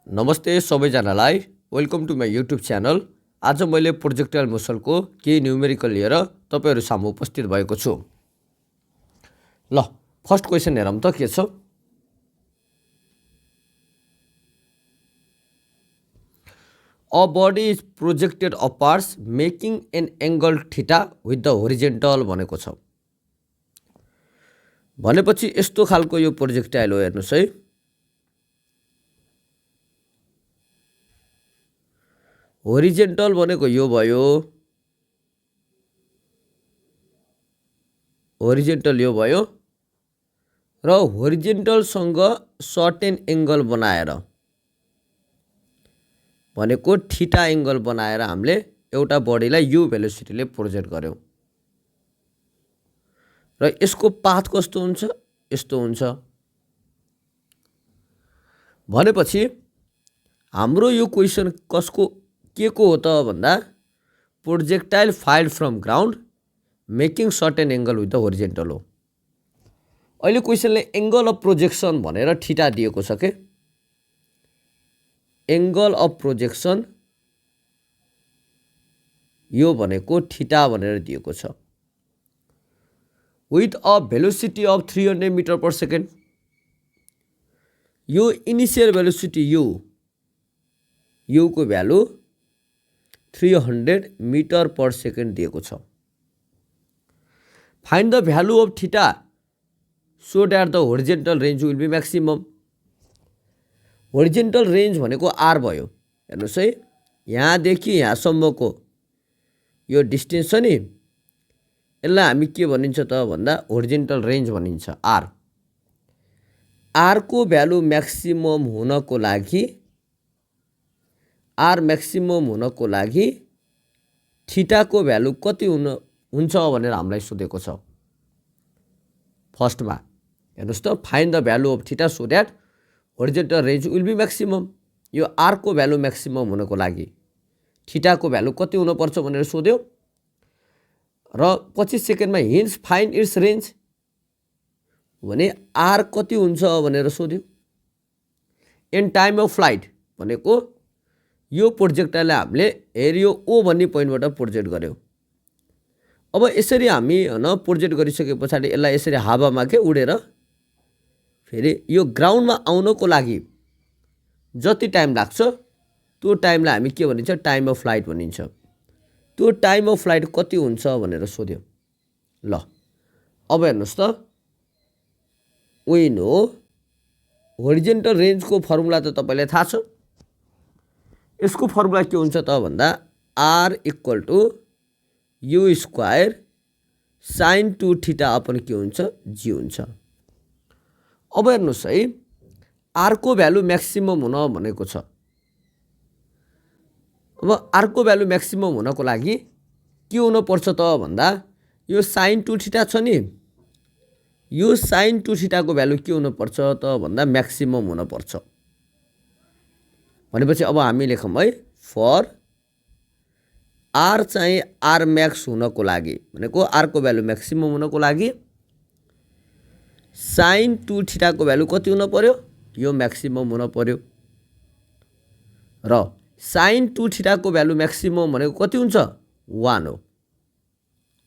नमस्ते सबैजनालाई welcome to my YouTube channel. आज मैले प्रोजेक्टाइल मोसनको केही न्युमेरिकल लिएर तपाईहरु सामु उपस्थित भएको छु। ल फर्स्ट क्वेशन हेरौँ त के छ। A body is projected upwards making an angle theta with the horizontal भनेको छ। भनेपछि यस्तो खालको यो प्रोजेक्टाइल हो, हेर्नुस् है। होरिजेन्टल भनेको यो भयो, होरिजेन्टल यो भयो र होरिजेन्टल सँग सर्टेन एंगल बनाएर भनेको थीटा एंगल बनाएर हामीले एउटा बडीलाई यु भेलोसिटीले प्रोजेक्ट गर्यौं र यसको पाथ कस्तो हुन्छ, यस्तो हुन्छ। भनेपछि हाम्रो यो क्वेशन कसको के को हो त भन्दा projectile filed from ground making certain angle with the horizontal हो। अहिले क्वेशनले एंगल अफ प्रोजेक्सन भनेर थीटा दिएको छ के। एंगल अफ प्रोजेक्सन यो भनेको थीटा भनेर दिएको छ with a velocity of 300 meter per second। यो इनिशियल भेलोसिटी u को भ्यालु 300 मीटर पर सेकेन्ड दिएको छ। Find the value of theta so that the horizontal range will be maximum. Horizontal range भनेको r भयो, हेर्नुस् है। यहाँ देखि यहाँ सम्मको यो डिस्टेन्स छ नि, यसलाई हामी के भनिन्छ त भन्दा होरिजेन्टल रेंज भनिन्छ r। r को भ्यालु म्याक्सिमम हुनको लागि, r म्याक्सिमम हुनको लागि थीटा को भ्यालु कति हुन्छ भनेर हामीलाई सोधेको छ। फर्स्टमा हेर्नुस् त, find the value of theta so that horizontal range will be maximum. यो r को भ्यालु म्याक्सिमम हुनको लागि थीटा को भ्यालु कति हुन पर्छ भनेर सोध्यो र 25 सेकेन्डमा हिन्स फाइन्ड इट्स रेंज भने r कति हुन्छ भनेर सोध्यो। इन टाइम अफ फ्लाइट भनेको यो प्रोजेक्टाइललाई हामीले हेरियो o भन्ने पोइन्टबाट प्रोजेक्ट गर्यौं। अब यसरी हामी प्रोजेक्ट गरिसके पछाडी यसलाई यसरी हावामा के उडेर फेरि यो ग्राउन्डमा आउनको लागि जति टाइम लाग्छ त्यो टाइमलाई हामी के भनिन्छ, टाइम अफ फ्लाइट भनिन्छ। त्यो टाइम अफ फ्लाइट कति हुन्छ भनेर सोध्यो। ल अब हेर्नुस् त, वी नो होरिजेन्टल रेंज को फर्मुला त तपाईलाई थाहा छ। यसको फर्मुला के हुन्छ त भन्दा r equal to u square sin 2 theta upon के हुन्छ, g हुन्छ। अब हेर्नुस् है, r को भ्यालु म्याक्सिमम हुन भनेको छ। अब r को भ्यालु म्याक्सिमम हुनको लागि के हुन पर्छ त भन्दा यो sin 2 थीटा छ नि, यो sin 2 थीटा को भ्यालु के हुन पर्छ त भन्दा म्याक्सिमम हुन पर्छ। भनेपछि अब हामी लेखौं है, फर r चाहिँ r म्याक्स हुनको लागि भनेको r को भ्यालु म्याक्सिमम हुनको लागि sin 2 थीटा को भ्यालु कति हुन पर्यो, यो म्याक्सिमम हुन पर्यो। र sin 2 थीटा को भ्यालु म्याक्सिमम भनेको कति हुन्छ, 1 हो।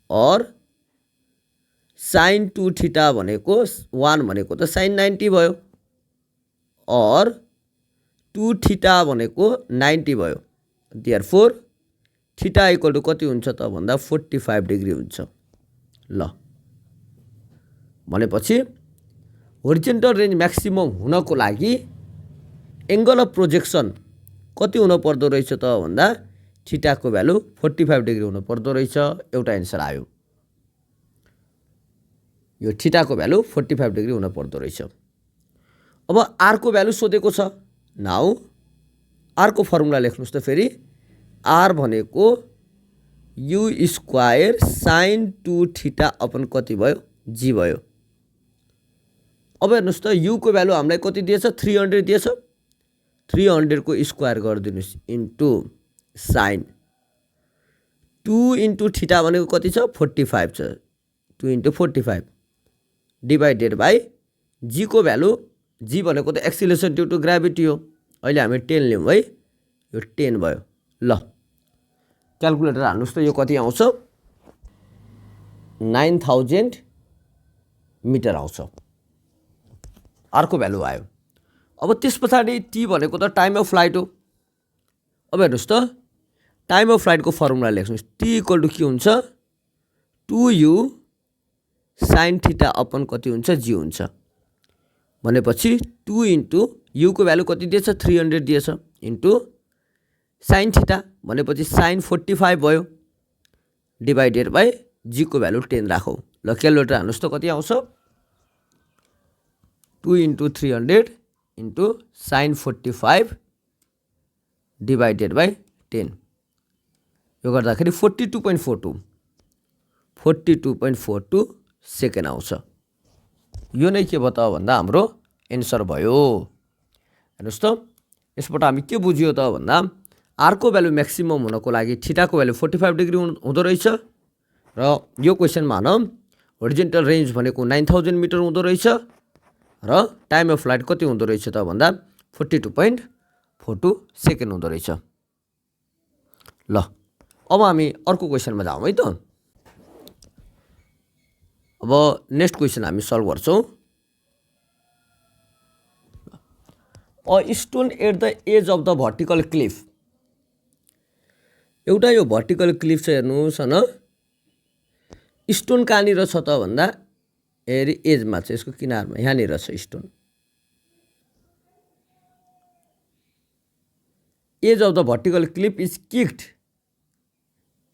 और sin 2 थीटा भनेको 1 भनेको त sin 90 भयो और 2 थीटा भनेको 90 भयो। देयरफोर थीटा इक्वल टु कति हुन्छ त भन्दा 45 डिग्री हुन्छ। ल भनेपछि होरिजेन्टल रेंज म्याक्सिमम हुनको लागि एंगल अफ प्रोजेक्सन कति हुन पर्दो रहेछ त भन्दा थीटा को भ्यालु 45 डिग्री हुन पर्दो रहेछ। एउटा आन्सर आयो, यो थीटा को भ्यालु 45 डिग्री हुन पर्दो रहेछ। अब r को भ्यालु सोधेको छ। नाउ r को फर्मुला लेख्नुस् त फेरि, r भनेको u square sin 2 theta upon कति भयो, g भयो। अब हेर्नुस् त, u को भ्यालु हामीलाई कति दिएछ, 300 दिएछ। 300 को square गरिदिनुस् into sin 2 into theta भनेको कति छ, 45 छ। 2 इन्टु 45 डिवाइडेड बाई g को भ्यालु, g भनेको त एक्सिलेरेसन ड्यू टु ग्राभिटी हो, अहिले हामी 10 लियौँ है, यो 10 भयो। ल क्यालकुलेटर हाल्नुहोस् त, यो कति आउँछ? 9000 मिटर आउँछ। अर्को भ्यालु आयो। अब त्यस पछाडि टी भनेको त टाइम अफ फ्लाइट हो। अब हेर्नुहोस् त, टाइम अफ फ्लाइटको फर्मुला लेख्नुहोस्। टी इक्वल टु के हुन्छ? 2u साइन थीटा अपन कति हुन्छ? जी हुन्छ। भनेपछि 2 इन्टु युको भ्यालु कति दिएछ? 300 दिएछ, इन्टु साइन थीटा भनेपछि साइन 45 भयो, डिभाइडेड बाई जीको भ्यालु 10 राखौँ। ल क्यालकुलेटर हाल्नुहोस् त, कति आउँछ? 2 into 300 into sign 45 divided by 10, यो गर्दाखेरि 42.42 सेकेन्ड आउँछ। यो नै के भयो त भन्दा हाम्रो एन्सर भयो। हेर्नुहोस् त, यसबाट हामी के बुझ्यो त भन्दा आरको भ्यालु म्याक्सिमम हुनको लागि थीटाको भ्यालु 45 डिग्री हुँदो रहेछ, र यो क्वेसनमा होरिजेन्टल रेन्ज भनेको 9000 मिटर हुँदो रहेछ, र टाइम अफ फ्लाइट कति हुँदो रहेछ त भन्दा 42.42 सेकेन्ड हुँदो रहेछ। ल अब हामी अर्को क्वेसनमा जाउँ है त। अब नेक्स्ट क्वेसन हामी सल्भ गर्छौँ। A stone at the edge of the vertical cliff. एउटा यो भर्टिकल क्लिफ छ, हेर्नुहोस् न, स्टोन कहाँनिर छ त भन्दा हेरी एजमा छ, यसको किनारमा यहाँनिर छ stone. Edge of the vertical cliff is kicked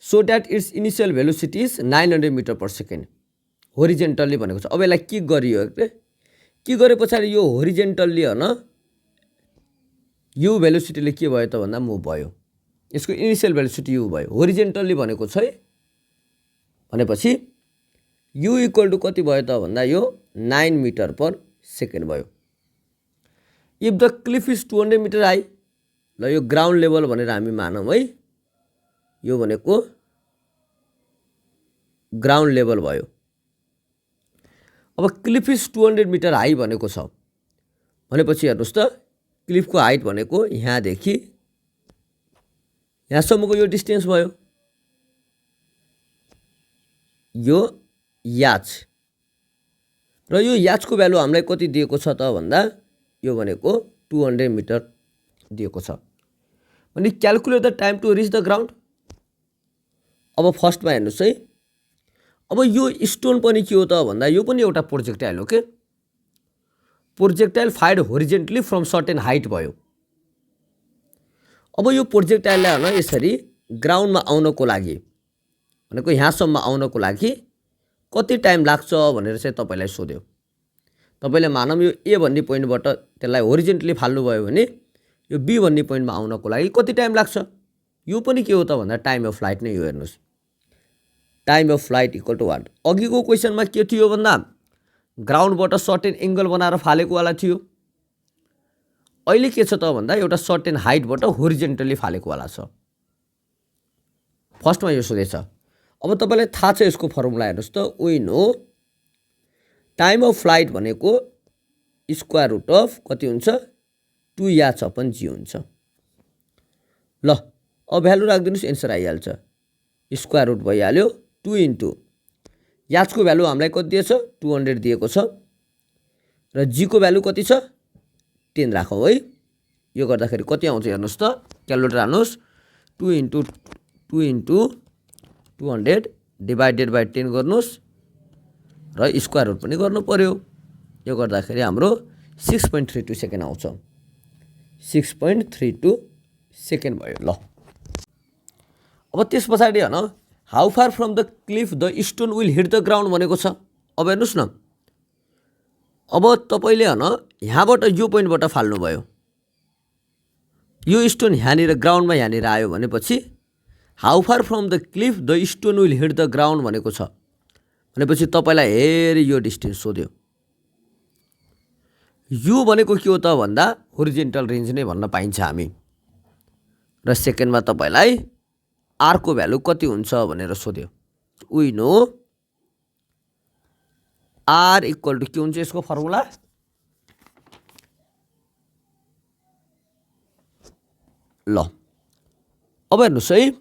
so that its initial velocity is 900 metre per second. Horizontally भनेको छ। अब यसलाई किक गरियो, किक गरे पछाडि यो होरिजेन्टल्ली यु भेलोसिटीले के भयो त भन्दा मुभ भयो। यसको इनिसियल भेलोसिटी यु भयो। होरिजेन्टल्ली भनेको छ है, भनेपछि यु इक्वल टु कति भयो त भन्दा यो 9 मिटर पर सेकेन्ड भयो। If the cliff is 200 meter high, ल यो ग्राउन्ड लेभल भनेर हामी मानौँ है, यो भनेको ग्राउन्ड लेभल भयो। अब क्लिफ इज 200 मिटर हाई भनेको छ भनेपछि हेर्नुहोस् त, क्लिफको हाइट भनेको यहाँदेखि यहाँसम्मको यो डिस्टेन्स भयो, यो याच, र यो याचको भ्यालु हामीलाई कति दिएको छ त भन्दा यो भनेको 200 मिटर दिएको छ। भने calculate the time to reach the ground. अब फर्स्टमा हेर्नुहोस् है, अब यो स्टोन पनि के हो त भन्दा यो पनि एउटा प्रोजेक्टाइल हो के। Projectile fired horizontally from certain height भयो। अब यो प्रोजेक्टाइललाई यसरी ग्राउन्डमा आउनको लागि भनेको यहाँसम्म आउनको लागि कति टाइम लाग्छ भनेर चाहिँ तपाईँलाई सोध्यो। तपाईँले मानौँ यो ए भन्ने पोइन्टबाट त्यसलाई होरिजेन्टली फाल्नुभयो भने यो बी भन्ने पोइन्टमा आउनको लागि कति टाइम लाग्छ। यो पनि के हो त भन्दा टाइम अफ फ्लाइट नै हो। हेर्नुहोस्, time of flight equal to what. अघिको क्वेसनमा के थियो भन्दा ग्राउन्डबाट सर्टेन एङ्गल बनाएर फालेको वाला थियो। अहिले के छ त भन्दा एउटा सर्टेन हाइटबाट होरिजेन्टली फालेको वाला छ। फर्स्टमा यो सोधेछ। अब तपाईँलाई थाहा छ यसको फर्मुला, हेर्नुहोस् त, we know time of flight भनेको स्क्वायर रुट अफ कति हुन्छ? 2 याच अपन जी हुन्छ। ल अब भ्यालु राखिदिनुहोस्, एन्सर आइहाल्छ। स्क्वायर रुट भइहाल्यो। 2 इन्टु याचको भ्यालु हामीलाई कति दिएछ? 200 दिएको छ, र जीको भ्यालु कति छ? 10 राखौँ है। यो गर्दाखेरि कति आउँछ हेर्नुहोस् त, क्यालकुलेटर हाल्नुहोस्। 2 इन्टु 200 डिभाइडेड बाई 10 गर्नुहोस्, र स्क्वायर रुट पनि गर्नु पर्यो। यो गर्दाखेरि हाम्रो 6.32 सेकेन्ड आउँछ। 6.32 सेकेन्ड भयो। ल अब त्यस पछाडि how far from the Cliff the stone will hit the ground भनेको छ। अब हेर्नुहोस् न, अब तपाईँले यहाँबाट यो पोइन्टबाट फाल्नुभयो, यो स्टोन यहाँनिर ग्राउन्डमा यहाँनिर आयो भनेपछि how far from the Cliff the stone will hit the ground भनेको छ भनेपछि तपाईँलाई हेरी यो डिस्टेन्स सोध्यो। यो भनेको के हो त भन्दा होरिजेन्टल रेन्ज नै भन्न पाइन्छ हामी, र सेकेन्डमा तपाईँलाई आरको भ्यालु कति हुन्छ भनेर सोध्यो। We know R equal to के हुन्छ यसको फर्मुला? ल अब हेर्नुहोस् है,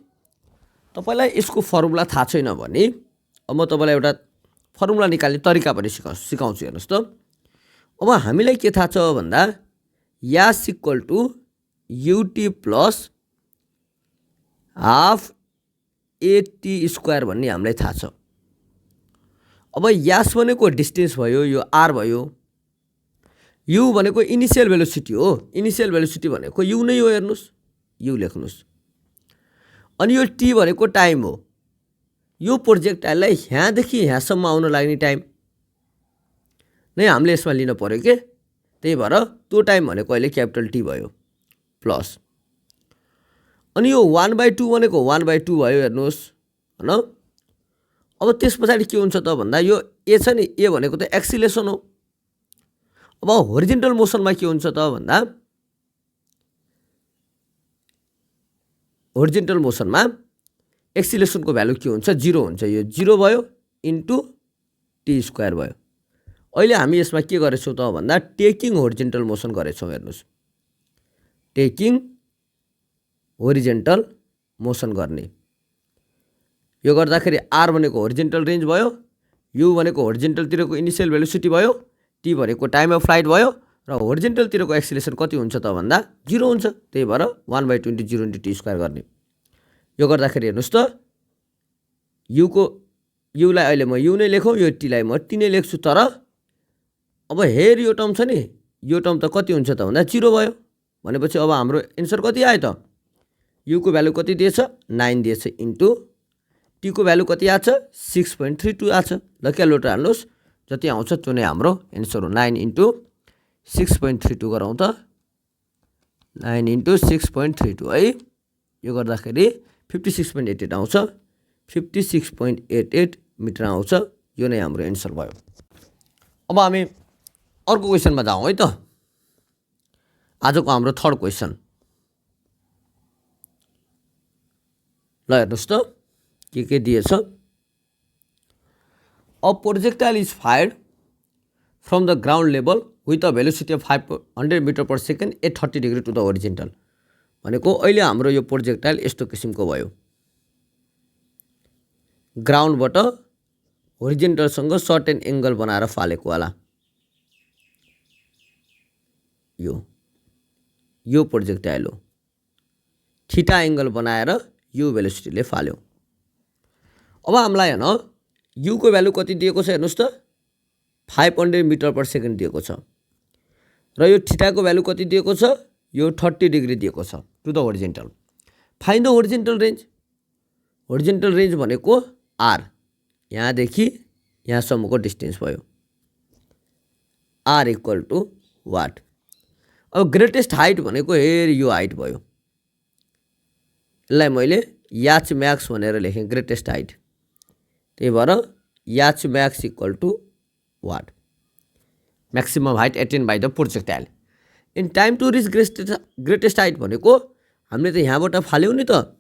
तपाईँलाई यसको फर्मुला थाहा छैन भने अब म तपाईँलाई एउटा फर्मुला निकाल्ने तरिका पनि सिकाउँछु। हेर्नुहोस् त, अब हामीलाई के थाहा छ भन्दा S equal to U T plus half A T square भन्ने हामीलाई थाहा छ। अब यास भनेको डिस्टेन्स भयो, यो आर भयो, यु भनेको इनिसियल भेलोसिटी हो, इनिसियल भेलोसिटी भनेको यु नै हो। हेर्नुहोस् यु लेख्नुहोस्, अनि यो टी भनेको टाइम हो, यो प्रोजेक्टाइललाई यहाँदेखि यहाँसम्म आउन लाग्ने टाइम नै हामीले यसमा लिन पर्यो के, त्यही भएर त्यो टाइम भनेको अहिले क्यापिटल टी भयो प्लस, अनि यो 1/2 भनेको 1/2 भयो। हेर्नुहोस् हैन, अब त्यस पछाडि के हुन्छ त भन्दा यो ए छ नि, ए भनेको त एक्सिलेसन हो। अब होरिजेन्टल मोसनमा के हुन्छ त भन्दा होरिजेन्टल मोसनमा एक्सिलेसनको भ्यालु के हुन्छ, 0 हुन्छ। यो 0 भयो इन्टु टी स्क्वायर भयो। अहिले हामी यसमा के गरेछौँ त भन्दा टेकिङ होरिजेन्टल मोसन गरेछौँ। हेर्नुहोस्, टेकिङ होरिजेन्टल मोसन गर्ने, यो गर्दाखेरि आर भनेको होरिजेन्टल रेन्ज भयो, यु भनेको होरिजेन्टलतिरको इनिसियल भेलोसिटी भयो, टी भनेको टाइम अफ फ्लाइट भयो, र होरिजेन्टलतिरको एक्सिलेसन कति हुन्छ त भन्दा 0 हुन्छ। त्यही भएर 1/2 इन्टु 0 इन्टु टी स्क्वायर गर्ने। यो गर्दाखेरि हेर्नुहोस् त, युलाई अहिले म यु नै लेखौँ, यो टीलाई म टी नै लेख्छु, तर अब हेर यो टर्म छ नि, यो टर्म त कति हुन्छ त भन्दा 0 भयो। भनेपछि अब हाम्रो एन्सर कति आयो त, युको भ्यालु कति दिएछ 9 दिएछ, इन्टु टीको भ्यालु कति आछ 6.32 आछ। ल क्यालकुलेटर हाल्नुहोस्, जति आउँछ त्यो नै हाम्रो एन्सर हो। 9 इन्टु 6.32 गरौँ त, 9 इन्टु 6.32 है, यो गर्दाखेरि 56.88 आउँछ, 56.88 मिटर आउँछ। यो नै हाम्रो एन्सर भयो। अब हामी अर्को क्वेसनमा जाउँ है त। आजको हाम्रो थर्ड क्वेसन, ल हेर्नुहोस् त के दिएछ। A projectile is fired from the ground level with a velocity of 500 meter per second at 30 degree to the horizontal. भनेको अहिले हाम्रो यो प्रोजेक्टाइल यस्तो किसिमको भयो, ग्राउन्डबाट होरिजेन्टलसँग सर्टेन एङ्गल बनाएर फालेको वाला। यो प्रोजेक्टाइल हो, थीटा एङ्गल बनाएर यो भेलोसिटीले फाल्यो। अब हामीलाई हैन युको भ्यालु कति दिएको छ हेर्नुहोस् त, 500 मिटर पर सेकेन्ड दिएको छ, र यो थीटाको भ्यालु कति दिएको छ, यो 30 डिग्री दिएको छ to the horizontal. Find the horizontal range. Horizontal range भनेको आर, यहाँदेखि यहाँसम्मको डिस्टेन्स भयो, आर इक्वल टु वाट। अब ग्रेटेस्ट हाइट भनेको हेर यो हाइट भयो, यसलाई मैले याच म्याक्स भनेर लेखेँ, ग्रेटेस्ट हाइट। त्यही भएर H max equal to what, maximum height attain by the projectile in time to reach greatest height भनेको हामीले त यहाँबाट फाल्यौँ नि त,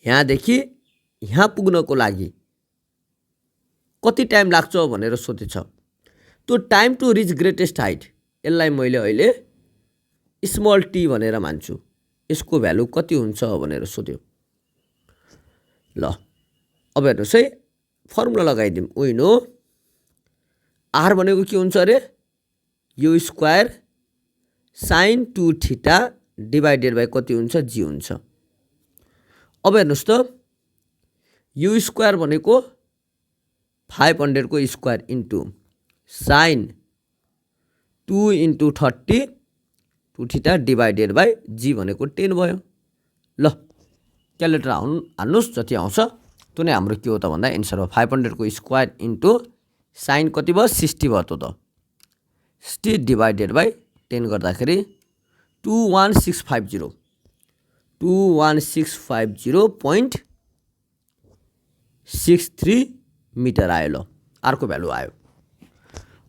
यहाँदेखि यहाँ पुग्नको लागि कति टाइम लाग्छ भनेर सोधेछ। त्यो time to reach greatest height, यसलाई मैले अहिले स्मल टी भनेर मान्छु, यसको भ्यालु कति हुन्छ भनेर सोध्यो। ल अब हेर्नुहोस् है, फर्मुला लगाइदिउँ। वी नो आर भनेको के हुन्छ अरे, you square sign 2 theta divided by कति हुन्छ, जी हुन्छ। अब हेर्नुहोस् त, यु स्क्वायर भनेको 500 को square into sine 2 into 30 2 theta divided by G भनेको 10 भयो। ल क्यालकुलेटर हाल्नुहोस्, जति आउँछ त्यो नै हाम्रो के हो त भन्दा एन्सर हो। 500 को स्क्वायर इन्टु साइन कति भयो 60 भयो, त 60 डिभाइडेड बाई 10 गर्दाखेरि 21650 21650.63 मिटर आयो। ल अर्को भ्यालु आयो।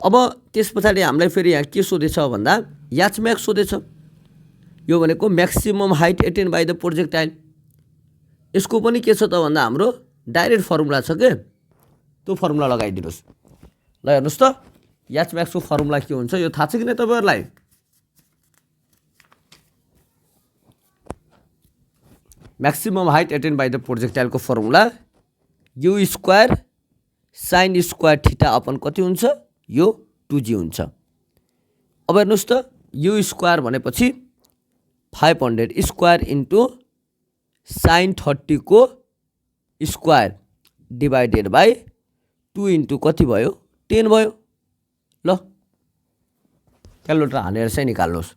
अब त्यस पछाडि हामीलाई फेरि यहाँ के सोधेछ भन्दा याच म्याक्स सोधेछ। यो भनेको maximum height attain by the projectile. यसको पनि के छ त भन्दा हाम्रो डाइरेक्ट फर्मुला छ के, त्यो फर्मुला लगाइदिनुहोस्। ल हेर्नुहोस् त, याच म्याक्सको फर्मुला के हुन्छ यो थाहा छ कि नै तपाईँहरूलाई? Maximum height attain by the प्रोजेक्टाइलको formula U square sine square theta upon कति हुन्छ यो 2g हुन्छ। अब हेर्नुस् त यु स्क्वायर भनेपछि 500 स्क्वायर इन्टु साइन 30 को स्क्वायर डिभाइडेड बाई 2 इन्टु कति भयो 10 भयो। ल क्यालकुलेटर हानेर चाहिँ निकाल्नुहोस्।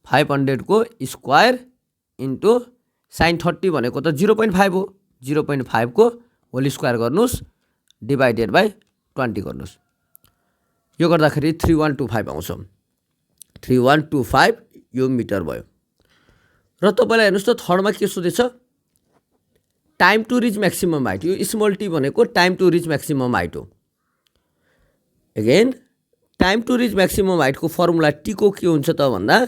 500 को स्क्वायर इन्टु साइन 30 भनेको त 0.5 हो। 0.5 को होल स्क्वायर गर्नुहोस् डिभाइडेड बाई 20 गर्नुहोस्। यो गर्दाखेरि 3125 आउँछ। 3125 यो मिटर भयो। र तपाईँलाई हेर्नुहोस् त थर्डमा के सोधेछ time to reach maximum height. यो स्मल टी भनेको time to reach maximum height हो। Again time to reach maximum हाइटको फर्मुला टी को के हुन्छ त भन्दा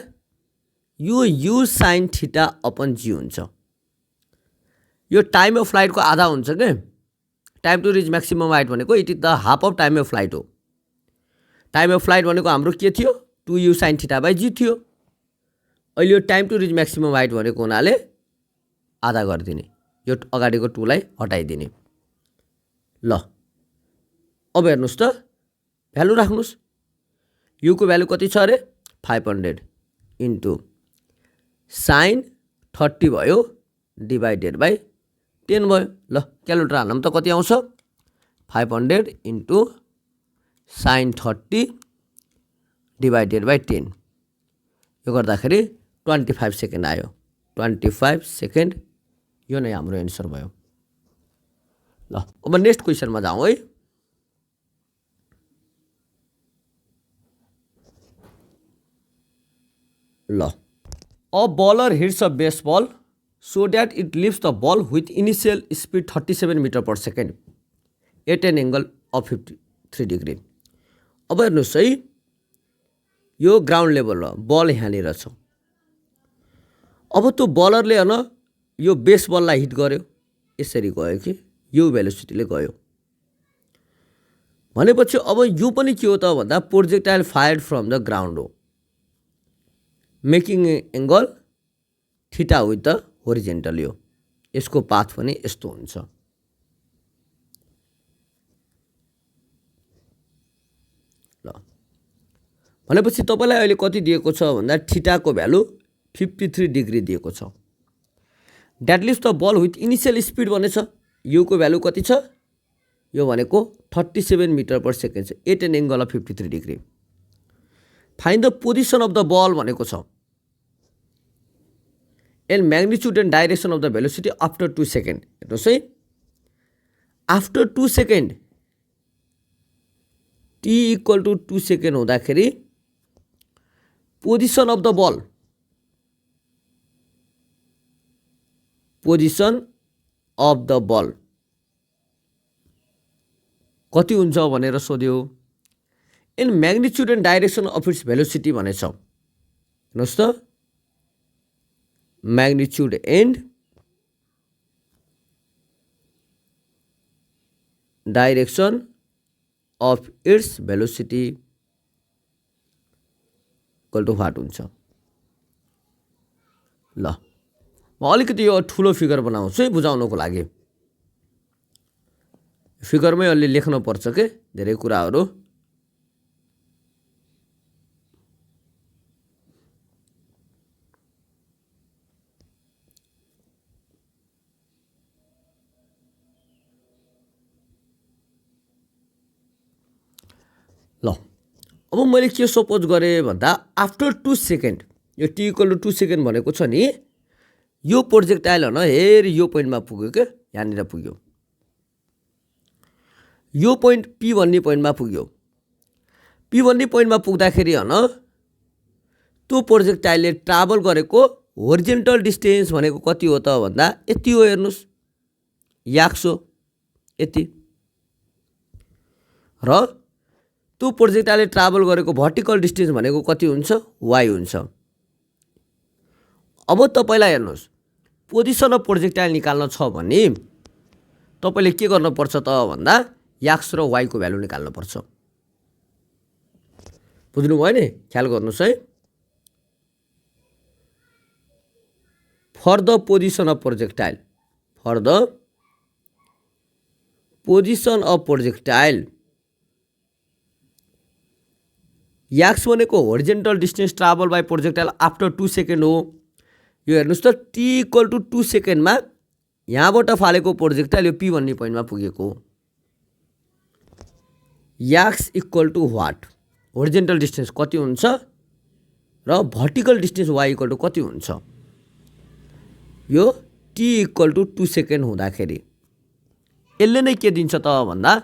यो U sine theta upon G हुन्छ। यो टाइम अफ फ्लाइटको आधा हुन्छ के। Time to reach maximum height भनेको it is the half of time of flight हो। टाइम अफ फ्लाइट भनेको हाम्रो के थियो 2u साइन थीटा बाई जी थियो। अहिले यो time to reach maximum height भनेको हुनाले आधा गरिदिने, यो अगाडिको 2 लाई हटाइदिने। ल अब हेर्नुहोस् त भ्यालु राख्नुहोस्। यु को भ्यालु कति छ अरे 500 इन्टु साइन 30 भयो डिभाइडेड बाई 10 भयो। ल क्यालकुलेटर हाल्नु त कति आउँछ 500 इन्टु साइन 30 डिभाइडेड बाई 10। यो गर्दाखेरि 25 सेकेन्ड आयो। 25 सेकेन्ड यो नै हाम्रो एन्सर भयो। ल अब नेक्स्ट क्वेसनमा जाउँ है। ल a bowler hits a baseball so that it leaves the ball with initial speed 37 meter per second at an angle of 53 degree। अब हेर्नुहोस् है यो ग्राउन्ड लेभल हो, बल यहाँनिर छ। अब त्यो बलरले हैन यो बेस बललाई हिट गर्यो, यसरी गयो कि यो भेलोसिटीले गयो भनेपछि अब यो पनि के हो त भन्दा projectile fired from the ground हो making angle theta with the horizontal. यो यसको पाथ पनि यस्तो हुन्छ। ल भनेपछि तपाईलाई अहिले कति दिएको छ भन्दा थीटाको भ्यालु 53 डिग्री दिएको छ। That leaves the ball with initial speed भनेछ। यु को भ्यालु कति छ यो भनेको 37 मिटर पर सेकेन्ड छ at an angle of 53 degree. Find the position of the ball भनेको छ and magnitude and direction of the velocity after 2 seconds। हेर्नुहोस् है after 2 second t equal to 2 second हुँदाखेरि पोजिसन अफ द बल कति हुन्छ भनेर सोध्यो। And magnitude and direction of its velocity भनेछ। हेर्नुहोस् त magnitude and direction of its velocity equal to what हुन्छ। ल म अलिकति यो ठुलो फिगर बनाउँछु है बुझाउनको लागि। फिगरमै अलि लेख्न पर्छ के धेरै कुराहरू। ल अब मैले के सपोज गरेँ भन्दा आफ्टर 2 सेकेन्ड यो t इक्वल टु 2 सेकेन्ड भनेको छ नि यो प्रोजेक्टाइल हैन हेर यो पोइन्टमा पुग्यो के यहाँनिर पुग्यो। यो पोइन्ट p भन्ने पोइन्टमा पुग्यो। p भन्ने पोइन्टमा पुग्दाखेरि हैन त्यो प्रोजेक्टाइलले ट्राभल गरेको होरिजेन्टल डिस्टेन्स भनेको कति हो त भन्दा यति हो। हेर्नुस् याक्सो यति र त्यो प्रोजेक्टाइलले ट्राभल गरेको भर्टिकल डिस्टेन्स भनेको कति हुन्छ y हुन्छ। अब तपाईलाई हेर्नुस् पोजिसन अफ प्रोजेक्टाइल निकाल्न छ भने तपाईले के गर्न पर्छ त भन्दा x र y को भ्यालु निकाल्न पर्छ। बुझ्नु भयो नि ख्याल गर्नुस् है। For the position of projectile, for the position of projectile X भनेको horizontal distance travel by projectile after 2 second हो। यो हेर्नुहोस् त टी इक्वल टु 2 सेकेन्डमा यहाँबाट फालेको प्रोजेक्टाइल यो पी भन्ने पोइन्टमा पुगेको हो। X equal to what, horizontal distance कति हुन्छ र vertical distance Y equal to कति हुन्छ। यो टी इक्वल टु 2 सेकेन्ड हुँदाखेरि यसले नै के दिन्छ त भन्दा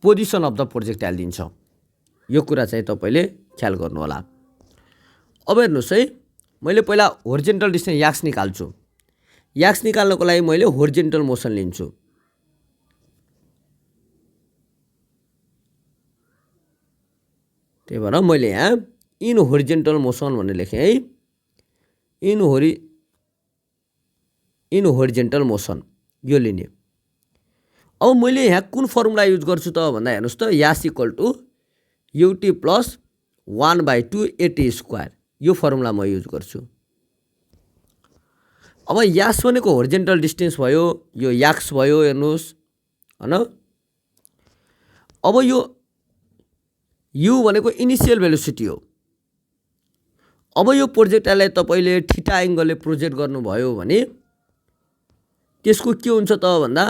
पोजिसन अफ द प्रोजेक्टाइल दिन्छ। यो कुरा चाहिँ तपाईँले ख्याल गर्नु होला। अब हेर्नुहोस् है, मैले पहिला होरिजेन्टल डिस्टेन्स याक्स निकाल्छु। याक्स निकाल्नको लागि मैले होरिजेन्टल मोसन लिन्छु। त्यही भएर मैले यहाँ इन होरिजेन्टल मोसन भनेर लेखेँ है, इन होरिजेन्टल मोसन यो लिने। अब मैले यहाँ कुन फर्मुला युज गर्छु त भन्दा हेर्नुहोस् त, S equal to U T plus 1/2 A T square, यो फर्मुला म युज गर्छु। अब यास भनेको होरिजेन्टल डिस्टेन्स भयो, यो याक्स भयो हेर्नुहोस् हैन। अब यो यु भनेको इनिसियल भेलोसिटी हो। अब यो प्रोजेक्टाइललाई तपाईँले थीटा एङ्गलले प्रोजेक्ट गर्नुभयो भने त्यसको के हुन्छ त भन्दा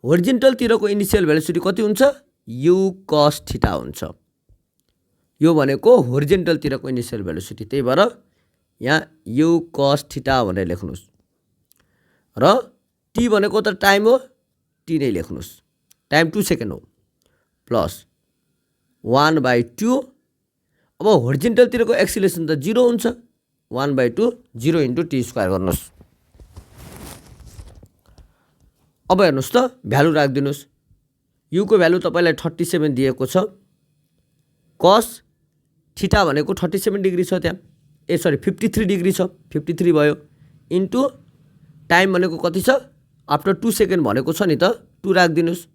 होरिजेन्टलतिरको इनिसियल भेलोसिटी कति हुन्छ, यु कस थीटा हुन्छ। यो भनेको होरिजेन्टलतिरको इनिसियल भेलोसिटी, त्यही भएर यहाँ यु कस थीटा भनेर लेख्नुहोस् र टी भनेको त टाइम हो, टी नै लेख्नुहोस्, टाइम 2 सेकेन्ड हो, प्लस 1/2। अब होरिजेन्टलतिरको एक्सिलेरेसन त 0 हुन्छ, 1/2 0 इन्टु टी स्क्वायर गर्नुहोस्। अब हेर्नुहोस् त भ्यालु राखिदिनुहोस्। युको भ्यालु तपाईँलाई 37 दिएको छ, कस थीटा भनेको 37 डिग्री छ त्यहाँ, 53 डिग्री छ, 53 भयो, इन्टु टाइम भनेको कति छ, आफ्टर 2 सेकेन्ड भनेको छ नि त, 2 राखिदिनुहोस्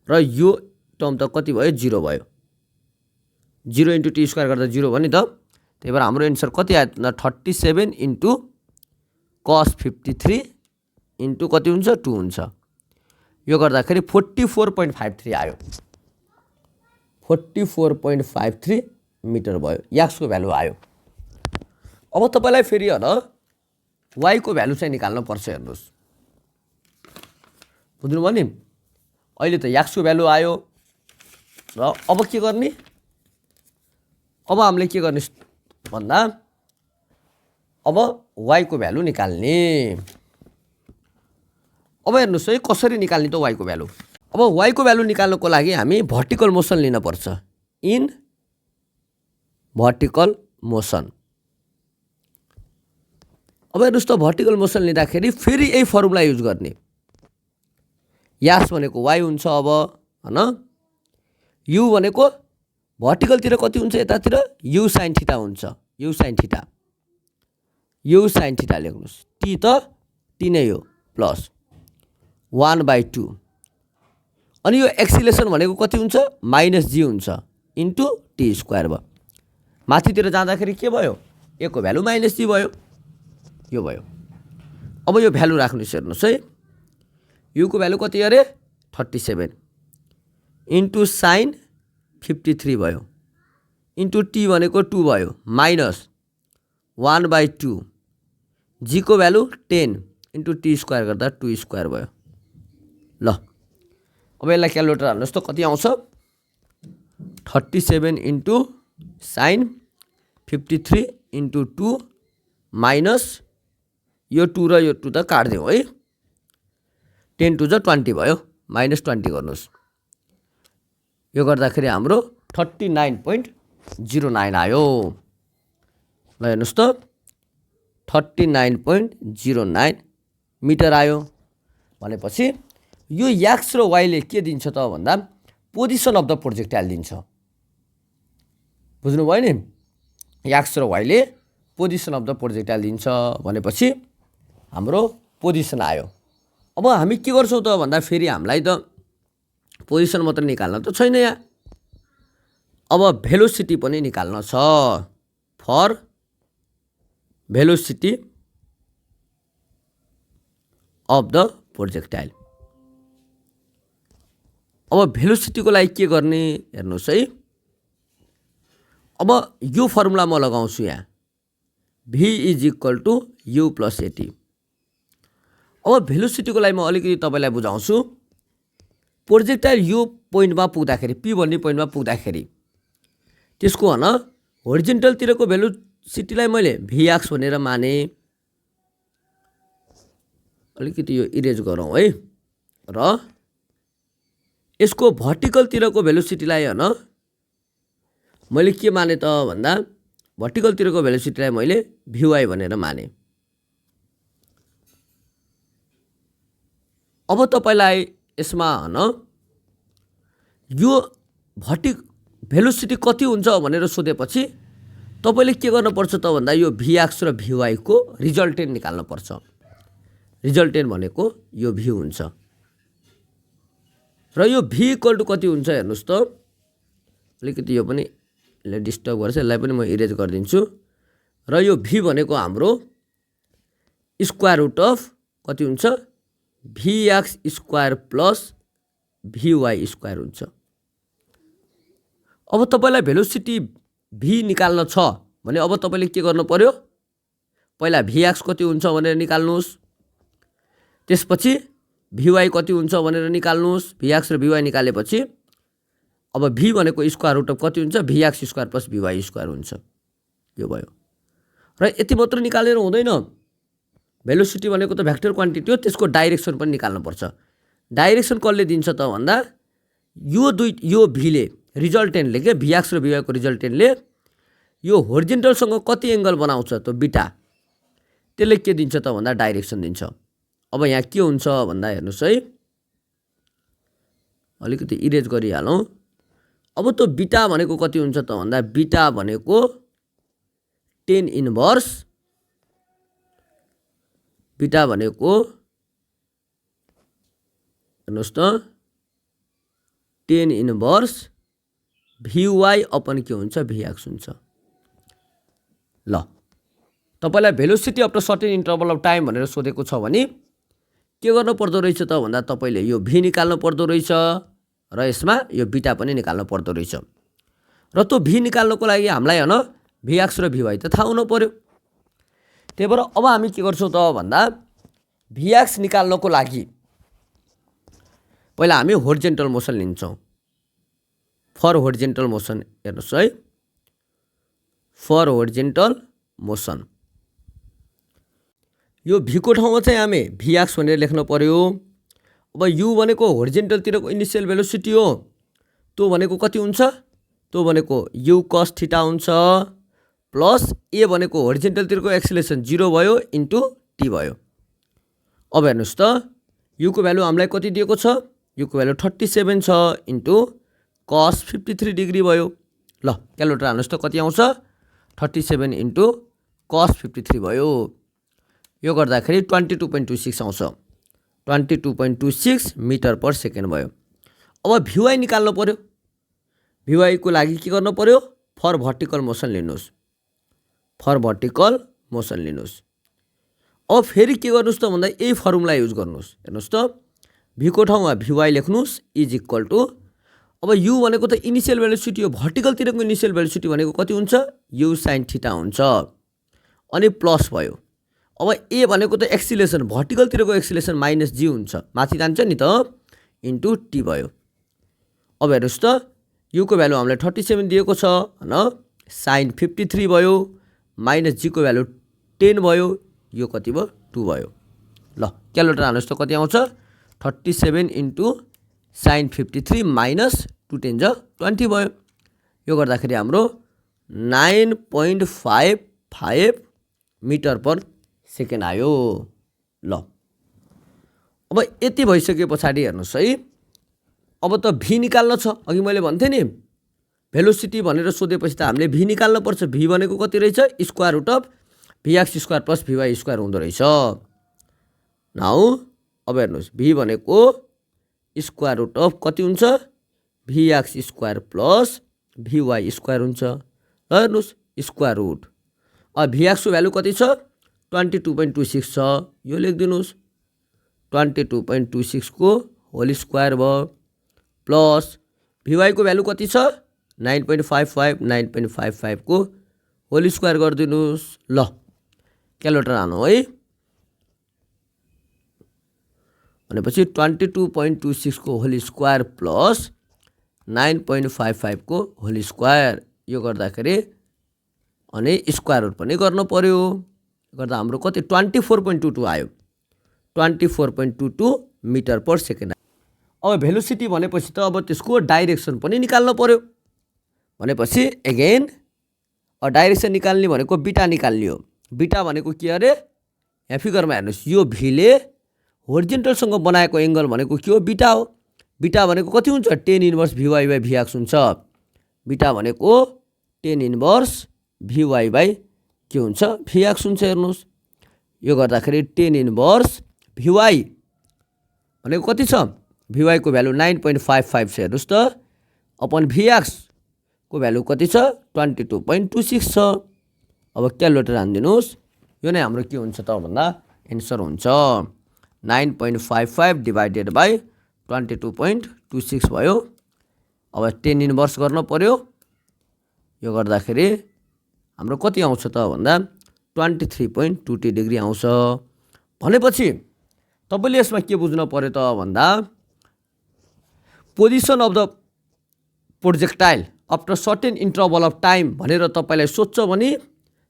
र यो टर्म त कति भयो, 0 भयो। 0 इन्टु टी स्क्वायर गर्दा 0 भयो नि त। त्यही भएर हाम्रो एन्सर कति आयो त, 37 इन्टु कस 53 इन्टु कति हुन्छ, 2 हुन्छ। यो गर्दाखेरि 44.53 आयो, 44.53 मिटर भयो, याक्सको भ्यालु आयो। अब तपाईँलाई फेरि होला वाइको भ्यालु चाहिँ निकाल्नु पर्छ। हेर्नुहोस्, बुझ्नुभयो नि, अहिले त याक्सको भ्यालु आयो र अब के गर्ने, अब हामीले के गर्ने भन्दा अब वाइको भ्यालु निकाल्ने। अब हेर्नुहोस् है कसरी निकाल्ने त वाइको भ्यालु। अब वाइको भ्यालु निकाल्नको लागि हामी भर्टिकल मोसन लिनुपर्छ, इन भर्टिकल मोसन। अब हेर्नुहोस् त भर्टिकल मोसन लिँदाखेरि फेरि यही फर्मुला युज गर्ने। यास भनेको वाइ हुन्छ अब हैन, यु भनेको भर्टिकलतिर कति हुन्छ, यतातिर यु साइन थीटा हुन्छ, you sine theta, you sine theta लेख्नुहोस्। टी त टी नै हो, प्लस 1/2। अनि यो एक्सिलेरेसन भनेको कति हुन्छ, -g हुन्छ, इन्टु टी स्क्वायर भयो। माथितिर जाँदाखेरि के भयो, ए को भ्यालु -g भयो, यो भयो। अब यो भ्यालु राख्नुहोस्, हेर्नुहोस् है, युको भ्यालु कति अरे 37 इन्टु साइन 53 भयो, इन्टु टी भनेको 2 भयो, माइनस 1/2, जी को भ्यालु 10 इन्टु टी स्क्वायर गर्दा 2 स्क्वायर भयो। ल अब यसलाई क्यालकुलेटर हाल्नुहोस् त कति आउँछ, 37 इन्टु साइन 53 इन्टु 2 माइनस यो 2 र यो 2 त काट्दिउँ है, 10 2 जा 20 भयो, -20 गर्नुहोस्। यो गर्दाखेरि हाम्रो 39.09 आयो। ल हेर्नुहोस् त 39.09 मिटर आयो। भनेपछि यो याक्स र वाइले के दिन्छ त भन्दा पोजिसन अफ द प्रोजेक्टाइल दिन्छ। बुझ्नुभयो नि, याक्स र वाइले पोजिसन अफ द प्रोजेक्टाइल दिन्छ भनेपछि हाम्रो पोजिसन आयो। अब हामी के गर्छौँ त भन्दा फेरि हामीलाई त पोजिसन मात्र निकाल्न त छैन यहाँ, अब भेलोसिटी पनि निकाल्न छ for velocity of the projectile. अब भेलोसिटीको लागि के गर्ने हेर्नुहोस् है। अब यो फर्मुला म लगाउँछु यहाँ, v is equal to u plus a t. अब भेलोसिटीको लागि म अलिकति तपाईँलाई बुझाउँछु। प्रोजेक्टाइल यो पोइन्टमा पुग्दाखेरि, पी भन्ने पोइन्टमा पुग्दाखेरि त्यसको होरिजेन्टलतिरको भेलोसिटीलाई मैले vx भनेर माने। अलिकति यो इरेज गरौँ है। र यसको भर्टिकलतिरको भेलोसिटीलाई मैले के माने त भन्दा, भर्टिकलतिरको भेलोसिटीलाई मैले vy भनेर माने। अब तपाईलाई यसमा यो भेलोसिटी कति हुन्छ भनेर सोधेपछि तपाईले के गर्नुपर्छ त भन्दा, यो vx र vy को रिजल्टेन्ट निकाल्नु पर्छ। रिजल्टेन्ट भनेको यो v हुन्छ र यो v इक्वल टु कति हुन्छ हेर्नुस् त। अलिकति यो पनि डिस्टर्ब गर्छ, यसलाई पनि म इरेज गरिदिन्छु। र यो v भनेको हाम्रो स्क्वायर रुट अफ कति हुन्छ, vx square plus vy square हुन्छ। अब तपाईलाई भेलोसिटी v निकाल्न छ भने अब तपाईले के गर्नु पर्यो, पहिला vx कति हुन्छ भनेर निकाल्नुस्, त्यसपछि vy कति हुन्छ भनेर निकाल्नुस्। vx र vy निकालेपछि अब v भनेको स्क्वायर रुट अफ कति हुन्छ, vx square plus vy square हुन्छ। यो भयो। र यति मात्र निकालेर हुँदैन, भेलोसिटी भनेको त भेक्टर क्वान्टिटी हो, त्यसको डाइरेक्सन पनि निकाल्नुपर्छ। डाइरेक्सन कसले दिन्छ त भन्दा, यो भीले रिजल्टेन्टले के vx र vy को रिजल्टेन्टले यो होरिजेन्टलसँग कति एङ्गल बनाउँछ त बीटा, त्यसले के दिन्छ त भन्दा डाइरेक्सन दिन्छ। अब यहाँ के हुन्छ भन्दा हेर्नुस् है, अलिकति इरेज गरिहालौँ। अब त बीटा भनेको कति हुन्छ त भन्दा, बीटा भनेको 10 इन्भर्स, बीटा भनेको हेर्नुस् त 10 इन्भर्स vy अपन के हुन्छ, vx हुन्छ। ल तपाईलाई velocity of the certain interval of time भनेर सोधेको छ भने के गर्नु पर्दो रहेछ त भन्दा, तपाईले यो v निकाल्नु पर्दो रहेछ र यसमा यो बीटा पनि निकाल्नु पर्दो रहेछ। र त्यो v निकाल्नको लागि हामीलाई vx र vy त थाहा हुनु पर्यो। त्यही भएर अब हामी के गर्छौँ त भन्दा, vx निकाल्नको लागि पहिला हामी होरिजेन्टल मोसन लिन्छौँ। फर होरिजेन्टल मोसन हेर्नुहोस् है, फर होरिजेन्टल मोसन यो v को ठाउँमा चाहिँ हामी vx भनेर लेख्नु पर्यो। अब u भनेको होरिजेन्टलतिरको इनिसियल भेलोसिटी हो, त्यो भनेको कति हुन्छ, त्यो भनेको u cos थीटा हुन्छ प्लस a भनेको होरिजेन्टलतिरको एक्सेलरेसन 0 भयो इन्टु t भयो। अब हेर्नुस् त u को भ्यालु हामीलाई कति दिएको छ, u को भ्यालु 37 छ इन्टु cos 53 डिग्री भयो। ल क्यालकुलेटर हाल्नुस् त कति आउँछ, 37 इन्टु cos 53 भयो। यो गर्दाखेरि 22.26 आउँछ, 22.26 मिटर पर सेकेन्ड भयो। अब vy निकाल्नु पर्यो। vy को लागि के गर्नु पर्यो, फर भर्टिकल मोसन लिनुस्, फर भर्टिकल मोसन लिनुस्। अब फेरि के गर्नुस् त भन्दा, यही फर्मुला युज गर्नुस्। हेर्नुस् त v को ठाउँमा vy लेख्नुस् इज इक्वल टु, अब u भनेको त इनिसियल भेलोसिटी हो, भर्टिकलतिरको इनिसियल भेलोसिटी भनेको कति हुन्छ, u sin थीटा हुन्छ अनि प्लस भयो। अब a भनेको त एक्सिलेसन, भर्टिकलतिरको एक्सिलेसन माइनस g हुन्छ, माथि जान्छ नि त, इन्टु t भयो। अब हेर्नुस् त u को भ्यालु हामीलाई 37 दिएको छ sin 53 भयो, माइनस g को भ्यालु 10 भयो, यो कति भयो 2 भयो। ल क्यालकुलेटर हाल्नुस् त कति आउँछ, 37 इन्टु sin 53 माइनस 2 10 20 भयो। यो गर्दाखेरि हाम्रो 9.55 मिटर पर सेकेन्ड आयो। ल अब यति भइसके पछाडि हेर्नुस् है, अब त v निकाल्न छ। अघि मैले भन्थे नि भेलोसिटी भनेर सोधेपछि त हामीले v निकाल्न पर्छ। v भनेको कति रहेछ, square root of vx square plus vy square हुँदो रहेछ। नाउ अब हेर्नुस्, v भनेको स्क्वायर रुट अफ कति हुन्छ, vx square plus vy square हुन्छ। हेर्नुस् स्क्वायर रुट, अब Vx को भ्यालु कति छ 22.26 छ, यो लेखिदिनुस् 22.26 को होल स्क्वायर भयो प्लस Vy को भ्यालु कति छ 9.55 9.55 को होल स्क्वायर गरिदिनुस्। ल क्यालकुलेटर हाल्नु है, भनेपछि 22.26 को होल स्क्वायर प्लस 9.55 को होल स्क्वायर, यो गर्दाखेरि अनि स्क्वायर रुट पनि गर्न पर्यो, गर्दा हाम्रो कति 24.22 आयो, 24.22 मिटर पर सेकेन्ड। अब भेलोसिटी भनेपछि त अब त्यसको डाइरेक्सन पनि निकाल्न पर्यो, भनेपछि एगेन डाइरेक्सन निकाल्ने भनेको बिटा निकाल्ने हो। बिटा भनेको के अरे, यहाँ फिगरमा हेर्नुहोस्, यो भीले होरिजेन्टलसँग बनाएको एङ्गल भनेको के हो, बिटा हो। बिटा भनेको कति हुन्छ 10 इन्भर्स VY बाई Vx हुन्छ। बिटा भनेको 10 इन्भर्स VY बाई के हुन्छ Vx हुन्छ। हेर्नुहोस् यो गर्दाखेरि 10 इन्भर्स VY भनेको कति छ, VY को भ्यालु 9.55 छ हेर्नुहोस् त, अपन Vx को भ्यालु कति छ 22.26 छ। अब क्यालकुलेटर हान्दिनुस्, यो नै हाम्रो के हुन्छ त भन्दा एन्सर हुन्छ 9.55 डिभाइडेड बाई 22.26 भयो। अब 10 इन्भर्स गर्न पर्यो, यो गर्दाखेरि हाम्रो कति आउँछ त भन्दा 23.20 डिग्री आउँछ। भनेपछि तपाईले यसमा के बुझ्न पर्यो त भन्दा position of the projectile after certain interval of time भनेर तपाईलाई सोध्छ भने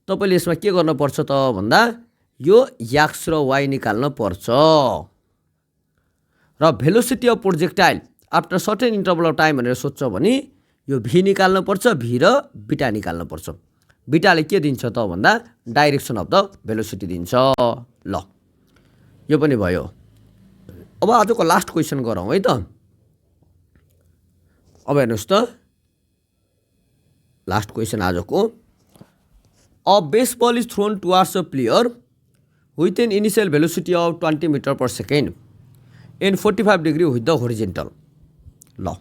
तपाईले यसमा के गर्न पर्छ त भन्दा यो x र y निकाल्न पर्छ, र velocity of projectile after certain interval of time भनेर सोध्छ भने यो v निकाल्न पर्छ, v र बिटा निकाल्न पर्छ। बिटाले के दिन्छ त भन्दा डाइरेक्सन अफ द भेलोसिटी दिन्छ। ल यो पनि भयो। अब आजको लास्ट क्वेसन गरौँ है त। अब हेर्नुहोस् त लास्ट क्वेसन आजको, a baseball is thrown towards a player with an initial velocity of 20 meter per second in 45 degree with the horizontal. ल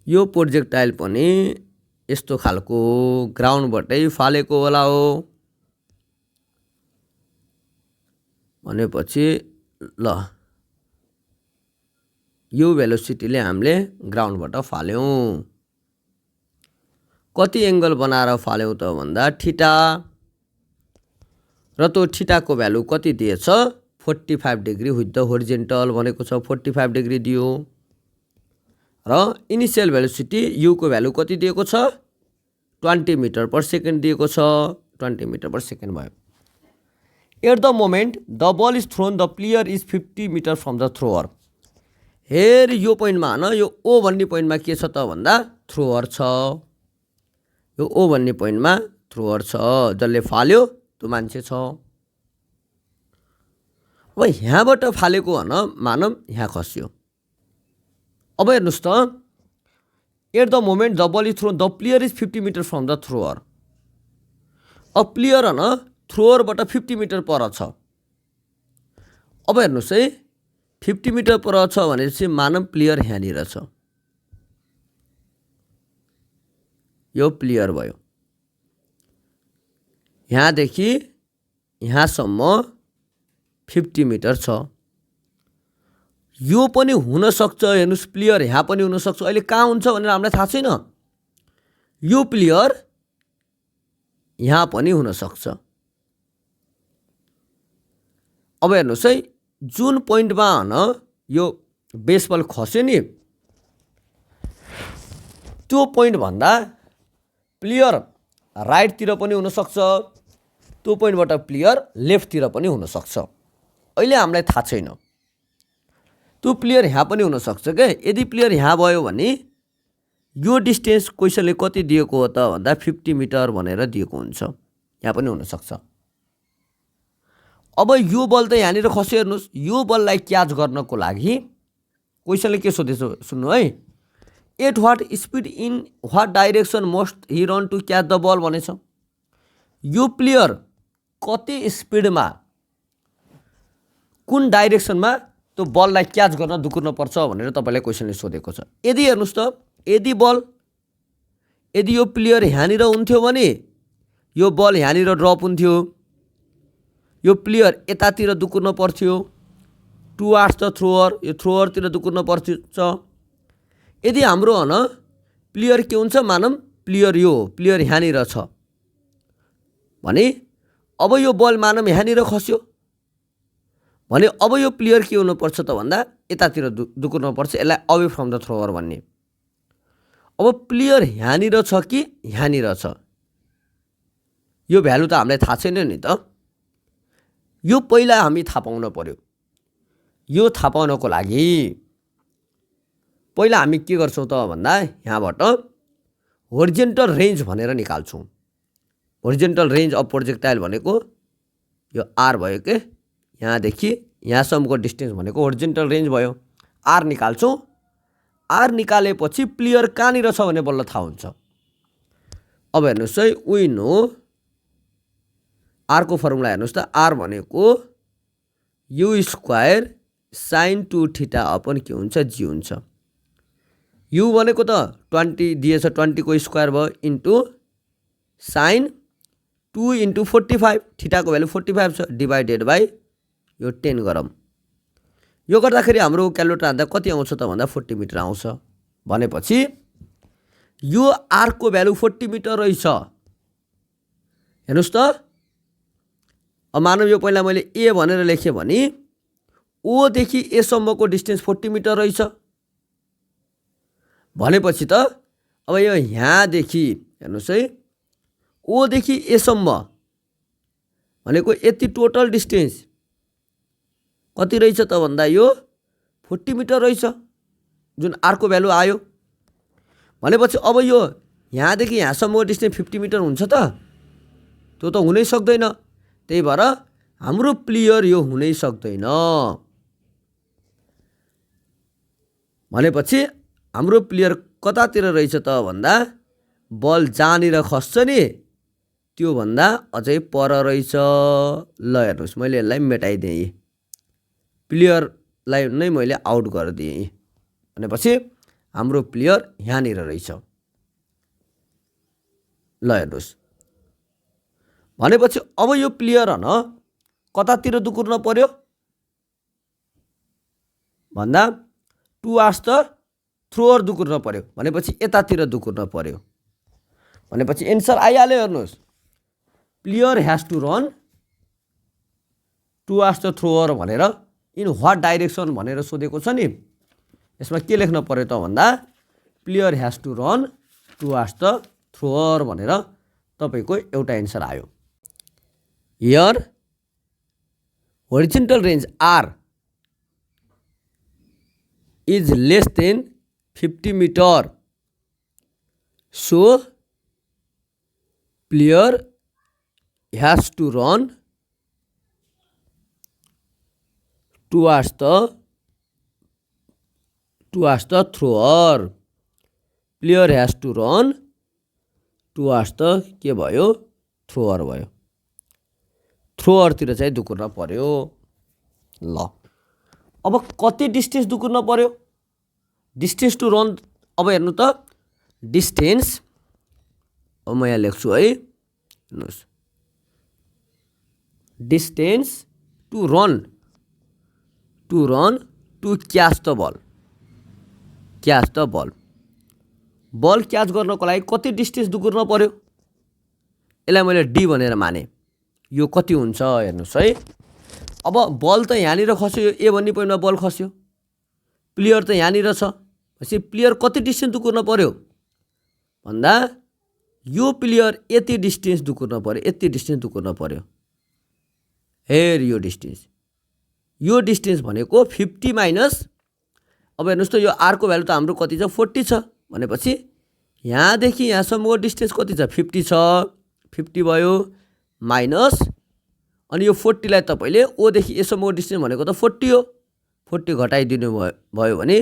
यो प्रोजेक्टाइल पनि यस्तो खालको ग्राउन्डबाटै फालेको होला हो, भनेपछि ल यो भेलोसिटीले हामीले ग्राउन्डबाट फाल्यौं। कति एङ्गल बनाएर फाल्यौं त भन्दा थीटा, र त्यो थीटाको भ्यालु कति दिएछ 45 डिग्री विथ द होरिजेन्टल भनेको छ 45 डिग्री दियो, र इनिशियल भेलोसिटी u को भ्यालु कति दिएको छ 20 मिटर पर सेकेन्ड दिएको छ, 20 मिटर पर सेकेन्ड भयो। At the moment the ball is thrown the player is 50 meter from the thrower. हेर यो पोइन्टमा हैन, यो ओ भन्ने पोइन्टमा के छ त भन्दा थ्रोअर छ, यो ओ भन्ने पोइन्टमा थ्रोअर छ, जसले फाल्यो त्यो मान्छे छ। अब यहाँबाट फालेको हैन, मानम यहाँ खस्यो। अब हेर्नुस् त, at the moment the ball is thrown the player is 50 meter from the thrower. अब प्लेयर हैन थ्रोअरबाट 50 मिटर पर छ। अब हेर्नुस् है 50 मिटर पर छ भनेपछि मानव प्लेयर यहाँनिर छ, यो प्लेयर भयो। यहाँदेखि यहाँसम्म 50 मिटर छ। यो पनि हुन सक्छ, हेर्नुस् प्लेयर यहाँ पनि हुन सक्छ। अहिले कहाँ हुन्छ भनेर हामीलाई थाहा छैन। यो प्लेयर यहाँ पनि हुन सक्छ। अब हेर्नुस् है, जुन पोइन्टमा हैन यो बेसबल खस्यो नि, त्यो पोइन्ट भन्दा प्लेयर राइट तिर पनि हुन सक्छ, त्यो पोइन्टबाट प्लेयर लेफ्ट तिर पनि हुन सक्छ। अहिले हामीलाई थाहा छैन, त्यो प्लेयर यहाँ पनि हुन सक्छ के। यदि प्लेयर यहाँ भयो भने यो डिस्टेन्स क्वेसनले कति दिएको हो त भन्दा 50 मिटर भनेर दिएको हुन्छ, यहाँ पनि हुन सक्छ। अब यो बल त यहाँनिर खस्यो, हेर्नुस् यो बललाई क्याच गर्नको लागि क्वेसनले के सोधेछ सुन्नु है, at what speed in what direction must he run to catch the ball भनेछ। यो प्लेयर कति स्पिडमा कुन डाइरेक्सनमा त्यो बललाई क्याच गर्न दुकुर्न पर्छ भनेर तपाईलाई क्वेसनले सोधेको छ। यदि हेर्नुस् त, यदि यो प्लेयर यहाँनिर हुन्थ्यो भने यो बल यहाँनिर ड्रप हुन्थ्यो, यो प्लेयर यतातिर दुकुर्न पर्थ्यो टुवार्ड्स द थ्रोअर, यो थ्रोअरतिर दुकुर्न पर्छ। यदि हाम्रो प्लेयर के हुन्छ, मानौँ प्लेयर यो प्लेयर यहाँनिर छ भने अब यो बल मानौँ यहाँनिर खस्यो भने अब यो प्लेयर के हुनुपर्छ त भन्दा यतातिर दुकुर्न पर्छ, यसलाई अवे फ्रम द थ्रोअर भन्ने। अब प्लेयर यहाँनिर छ कि यहाँनिर छ यो भ्यालु त हामीलाई थाहा छैन नि त। यो पहिला हामी थाहा पाउन पर्यो। यो थाहा पाउनको लागि पहिला हामी के गर्छौँ त भन्दा यहाँबाट होरिजेन्टल रेन्ज भनेर निकाल्छौँ। होरिजेन्टल रेन्ज अफ प्रोजेक्टाइल भनेको यो आर भयो के, यहाँदेखि यहाँसम्मको डिस्टेन्स भनेको होरिजेन्टल रेन्ज भयो। आर निकाल्छौँ। आर निकालेपछि प्लेयर कहाँनिर छ भने बल्ल थाहा हुन्छ। अब हेर्नुहोस् है, वी नो आरको फर्मुला हेर्नुहोस् त, आर भनेको you square sign 2 theta upon के हुन्छ, जी हुन्छ। यु भनेको त 20 दिएछ, 20 को स्क्वायर भयो इन्टु साइन 2 इन्टु 45, थीटाको भ्यालु 45 छ, डिभाइडेड बाई यो 10 गरौँ। यो गर्दाखेरि हाम्रो क्यालकुलेटर हान्दा कति आउँछ त भन्दा 40 मिटर आउँछ। भनेपछि यो आरको भ्यालु 40 मिटर रहेछ। हेर्नुहोस् त, अब मानव यो पहिला मैले ए भनेर लेखेँ भने ओदेखि एसम्मको डिस्टेन्स 40 मिटर रहेछ। भनेपछि त अब यो यहाँदेखि हेर्नुहोस् है, ओदेखि एसम्म भनेको यति टोटल डिस्टेन्स कति रहेछ त भन्दा यो 40 मिटर रहेछ, जुन आरको भ्यालु आयो। भनेपछि अब यो यहाँदेखि यहाँसम्मको डिस्टेन्स 50 मिटर हुन्छ त, त्यो त हुनै सक्दैन। त्यही भएर हाम्रो प्लेयर यो हुनै सक्दैन। भनेपछि हाम्रो प्लेयर कतातिर रहेछ त भन्दा बल जहाँनिर खस्छ नि त्यो भन्दा अझै पर रहेछ। ल हेर्नुहोस्, मैले यसलाई मेटाइदिएँ, प्लेयरलाई नै मैले आउट गरिदिएँ। भनेपछि हाम्रो प्लेयर यहाँनिर रहेछ। ल हेर्नुहोस्, भनेपछि अब यो प्लेयर कतातिर दुकुर्न पर्यो भन्दा टुवार्ड्स द थ्रोअर दुकुर्न पर्यो। भनेपछि यतातिर दुकुर्न पर्यो। भनेपछि एन्सर आइहाल्यो। हेर्नुहोस्, player has to run towards the thrower भनेर इन व्हाट डाइरेक्सन भनेर सोधेको छ नि, यसमा के लेख्न पर्यो त भन्दा player has to run towards the thrower भनेर तपाईको एउटा एन्सर आयो। Here horizontal range R is less than 50 meter, so player has to run towards the thrower. Player has to run towards the के भयो, थ्रोअर भयो। थ्रोअरतिर चाहिँ दुकुर्न पर्यो। ल अब कति डिस्टेन्स दुकुर्न पर्यो, डिस्टेन्स टु रन। अब हेर्नु त, डिस्टेन्स अब म यहाँ लेख्छु है, हेर्नुहोस्, distance to run to catch the ball, catch the ball. Ball catch गर्नको लागि कति डिस्टेन्स दुकुर्न पर्यो, यसलाई मैले डी भनेर माने। यो कति हुन्छ हेर्नुहोस् है। अब बल त यहाँनिर खस्यो, यो ए भन्ने पोइन्टमा बल खस्यो, प्लेयर त यहाँनिर छ। भनेपछि प्लेयर कति डिस्टेन्स दुकुर्न पर्यो भन्दा यो प्लेयर यति डिस्टेन्स दुकुर्न पर्यो, यति डिस्टेन्स दुकुर्न पर्यो। हेर यो डिस्टेन्स भनेको 50 माइनस, अब हेर्नुहोस् त यो आरको भ्यालु त हाम्रो कति छ, 40 छ। भनेपछि यहाँदेखि यहाँसम्मको डिस्टेन्स कति छ, 50 छ, 50 भयो माइनस, अनि यो 40 लाई तपाईले ओदेखि यसम्मको डिस्टेन्स भनेको त 40 हो, 40 घटाइदिनु भयो भने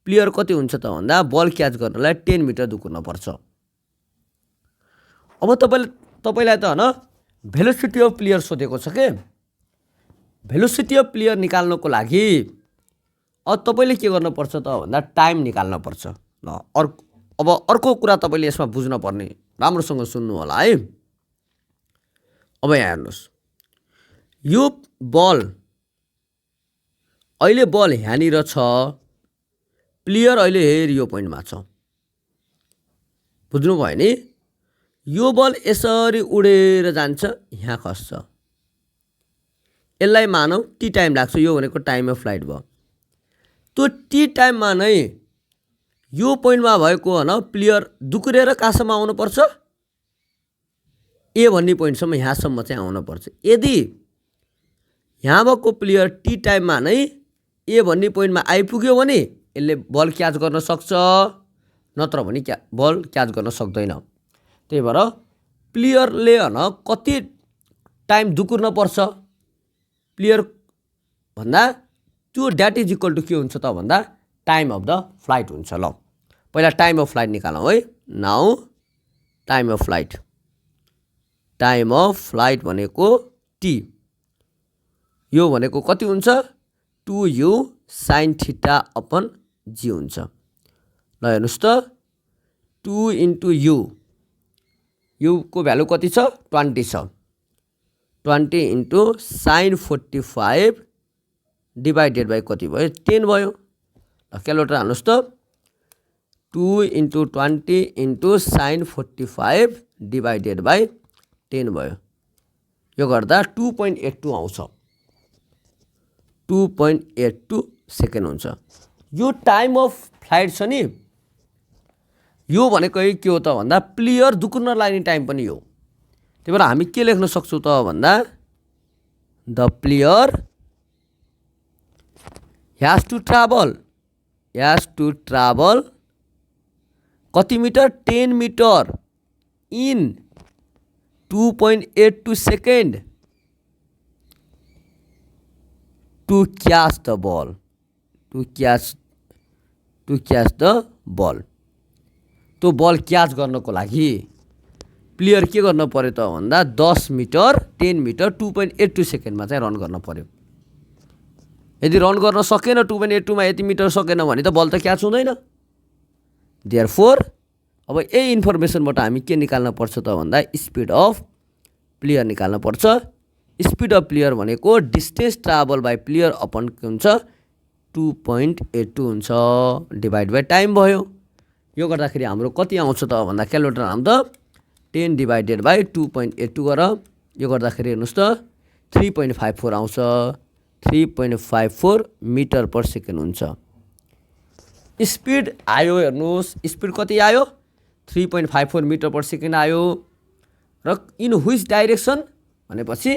प्लेयर कति हुन्छ त भन्दा बल क्याच गर्नलाई 10 मिटर दुकुर्न पर्छ। अब तपाईलाई त भेलोसिटी अफ प्लेयर सोधेको छ के। भेलोसिटी अफ प्लेयर निकाल्नको लागि अब तपाईले के गर्नुपर्छ त भन्दा टाइम निकाल्न पर्छ। ल अब अर्को कुरा तपाईले यसमा बुझ्न पर्ने, राम्रोसँग सुन्नु होला है। अब यहाँ हेर्नुहोस्, यो बल अहिले बल यहाँनिर छ, प्लेयर अहिले हेर यो पोइन्टमा छ, बुझ्नुभयो नि। यो बल यसरी उडेर जान्छ, यहाँ खस्छ, यसलाई मानौ टी टाइम लाग्छ, यो भनेको टाइम अफ फ्लाइट भयो। त्यो टी टाइममा नै यो पोइन्टमा भएको होइन प्लेयर दुक्रेर कहाँसम्म आउनुपर्छ, ए भन्ने पोइन्टसम्म, यहाँसम्म चाहिँ आउनुपर्छ। यदि यहाँ भएको प्लेयर टी टाइममा नै ए भन्ने पोइन्टमा आइपुग्यो भने यसले बल क्याच गर्न सक्छ, नत्र भने बल क्याच गर्न सक्दैन। त्यही भएर प्लेयरले होइन कति टाइम दुकुर्न पर्छ प्लेयर भन्दा, त्यो द्याट इज इक्वल टु के हुन्छ त भन्दा टाइम अफ द फ्लाइट हुन्छ। ल पहिला टाइम अफ फ्लाइट निकालौँ है। Now time of flight, time of flight भनेको टी, यो भनेको कति हुन्छ 2u sin theta upon G हुन्छ। ल हेर्नुहोस् त 2 into u, u को भ्यालु कति छ 20 छ, 20 into sin 45 डिभाइडेड बाई कति भयो 10 भयो। क्यालकुलेटर हाल्नुहोस् त 2 into 20 into sin 45 divided by 10 भयो। यो गर्दा 2.82 आउँछ, 2.82 सेकेन्ड हुन्छ। यो टाइम अफ फ्लाइट छ नि, यो भनेको के हो त भन्दा प्लेयर दुकुर्न लाग्ने टाइम पनि हो। त्यही भएर हामी के लेख्न सक्छौँ त भन्दा the player has to travel कति metre 10 metre in 2.82 second to catch the ball, to catch the ball. त्यो बल क्याच गर्नको लागि प्लेयर के गर्न पर्यो त भन्दा 10 मिटर 10 मिटर 2.82 सेकेन्डमा चाहिँ रन गर्न पर्यो। यदि रन गर्न सकेन 2.82 मा यति मिटर सकेन भने त बल त क्याच हुँदैन। देयरफोर अब यही इन्फर्मेसनबाट हामी के निकाल्न पर्छ त भन्दा स्पिड अफ प्लेयर निकाल्न पर्छ। स्पिड अफ प्लेयर भनेको distance travel by player upon के हुन्छ 2.82 हुन्छ डिभाइड बाई टाइम भयो। यो गर्दाखेरि हाम्रो कति आउँछ त भन्दा क्यालकुलेटर हाल्दा 10 डिभाइडेड बाई 2.82 गर, यो गर्दाखेरि हेर्नुहोस् त 3.54 आउँछ, 3.54 मिटर पर सेकेन्ड हुन्छ। स्पिड आयो हेर्नुहोस्, स्पिड कति आयो 3.54 मिटर पर सेकेन्ड आयो र इन व्हिच डाइरेक्सन भनेपछि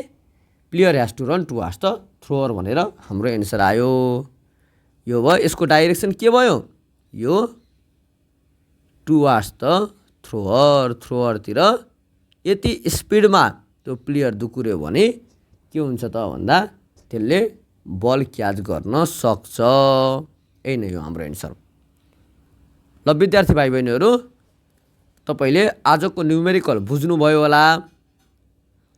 player has to run towards the thrower भनेर हाम्रो एन्सर आयो। यो भयो, यसको डाइरेक्सन के भयो, यो टुवर्ड्स द थ्रोअरतिर यति स्पिडमा त्यो प्लेयर दुकुर्यो भने के हुन्छ त भन्दा त्यसले बल क्याच गर्न सक्छ। यही नै हो हाम्रो एन्सर। ल विद्यार्थी भाइ बहिनीहरू, तपाईले आजको न्युमेरिकल बुझ्नुभयो होला।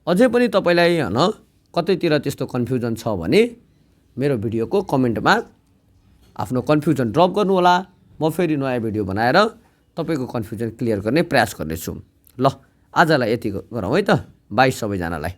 अझै पनि तपाईलाई हैन कतैतिर त्यस्तो कन्फ्युजन छ भने मेरो भिडियोको कमेन्टमा आफ्नो कन्फ्युजन ड्रप गर्नु होला। म फेरि नयाँ भिडियो बनाएर तपाईको कन्फ्युजन क्लियर गर्ने प्रयास गर्नेछु। ल आजलाई यति गरौँ है त। बाइ सबैजनालाई।